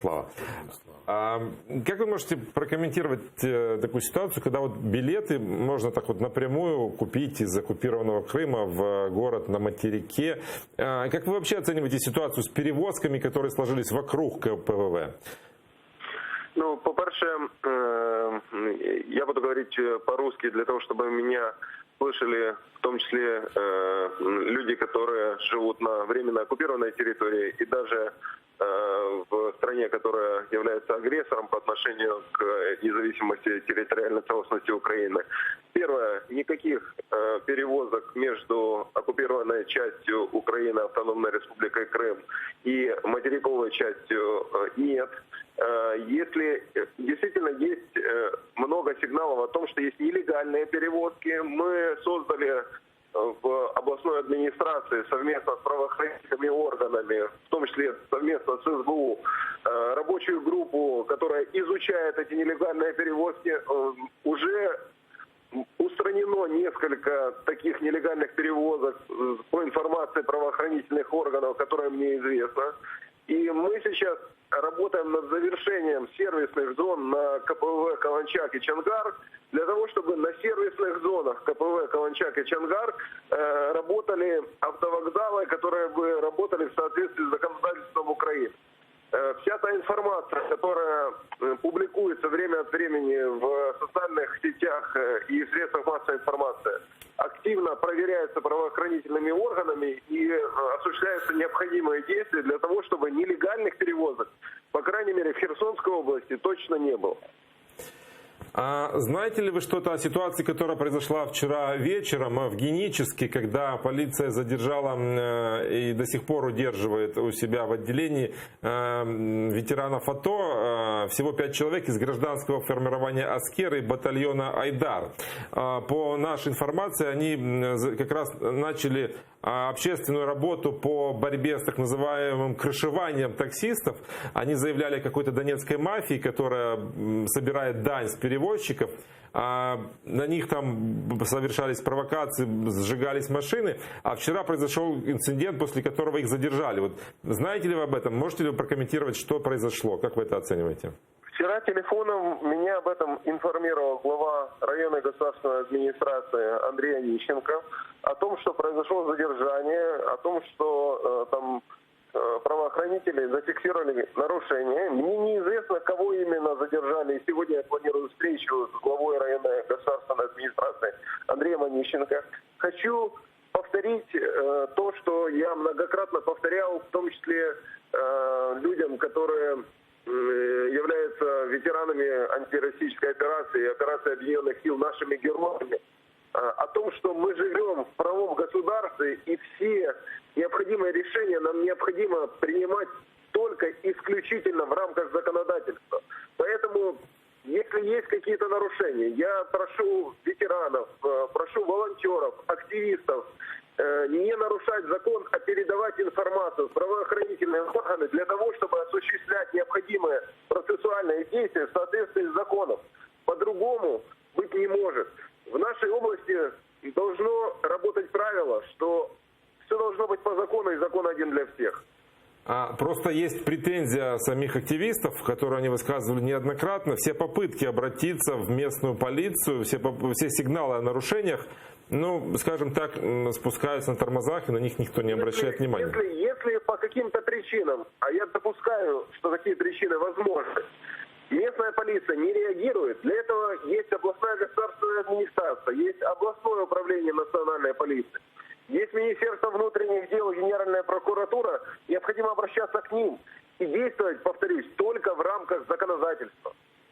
Слава. Как вы можете прокомментировать такую ситуацию, когда вот билеты можно так вот напрямую купить из оккупированного Крыма в город на материке? Как вы вообще оцениваете ситуацию с перевозками, которые сложились вокруг КПВВ? Ну, по-перше, я буду говорить по-русски для того, чтобы меня слышали в том числе люди, которые живут на временно оккупированной территории и даже в стране, которая является агрессором по отношению к независимости территориальной целостности Украины. Первое. Никаких перевозок между оккупированной частью Украины, Автономной Республикой Крым, и материковой частью нет. Если действительно есть много сигналов о том, что есть нелегальные перевозки, мы создали в областной администрации совместно с правоохранительными органами, в том числе совместно с СБУ, рабочую группу, которая изучает эти нелегальные перевозки. Уже устранено несколько таких нелегальных перевозок по информации правоохранительных органов, которая мне известна. И мы сейчас работаем над завершением сервисных зон на КПВВ Каланчак и Чонгар, для того, чтобы на сервисных зонах КПВВ Каланчак и Чонгар работали автовокзалы, которые бы работали в соответствии с законодательством Украины. Вся та информация, которая публикуется время от времени в социальных сетях и в средствах массовой информации, активно проверяется правоохранительными органами и осуществляются необходимые действия для того, чтобы нелегальных перевозок, по крайней мере, в Херсонской области точно не было. А знаете ли вы что-то о ситуации, которая произошла вчера вечером в Геническе, когда полиция задержала и до сих пор удерживает у себя в отделении ветеранов АТО, всего 5 человек из гражданского формирования «Аскер» и батальона «Айдар». По нашей информации, они как раз начали общественную работу по борьбе с так называемым крышеванием таксистов. Они заявляли о какой-то донецкой мафии, которая собирает дань с перевозчиков. На них там совершались провокации, сжигались машины. А вчера произошел инцидент, после которого их задержали. Вот знаете ли вы об этом? Можете ли вы прокомментировать, что произошло? Как вы это оцениваете? Вчера телефоном меня об этом информировал глава районной государственной администрации Андрей Онищенко, о том, что произошло задержание, о том, что там правоохранители зафиксировали нарушение. Мне неизвестно, кого именно задержали. И сегодня я планирую встречу с главой районной государственной администрации Андреем Онищенко. Хочу повторить то, что я многократно повторял, в том числе людям, которые являются ветеранами антироссийской операции, операции Объединенных сил, нашими героями, о том, что мы живем в правовом государстве, и все необходимые решения нам необходимо принимать только исключительно в рамках законодательства. Поэтому, если есть какие-то нарушения, я прошу ветеранов, прошу волонтеров, активистов не нарушать закон, а передавать информацию в правоохранительные органы для того, чтобы осуществлять необходимые процессуальные действия в соответствии с законом. По-другому быть не может. В нашей области должно работать правило, что все должно быть по закону, и закон один для всех. Просто есть претензия самих активистов, которые они высказывали неоднократно. Все попытки обратиться в местную полицию, все сигналы о нарушениях, ну, скажем так, спускаются на тормозах, и на них никто не обращает внимания. Если по каким-то причинам, а я допускаю, что такие причины возможны, местная полиция не реагирует, для этого есть областная государственная администрация, есть областное управление национальной полиции, есть Министерство внутренних дел, Генеральная прокуратура, необходимо обращаться к ним и действовать, повторюсь, только в рамках законодательства.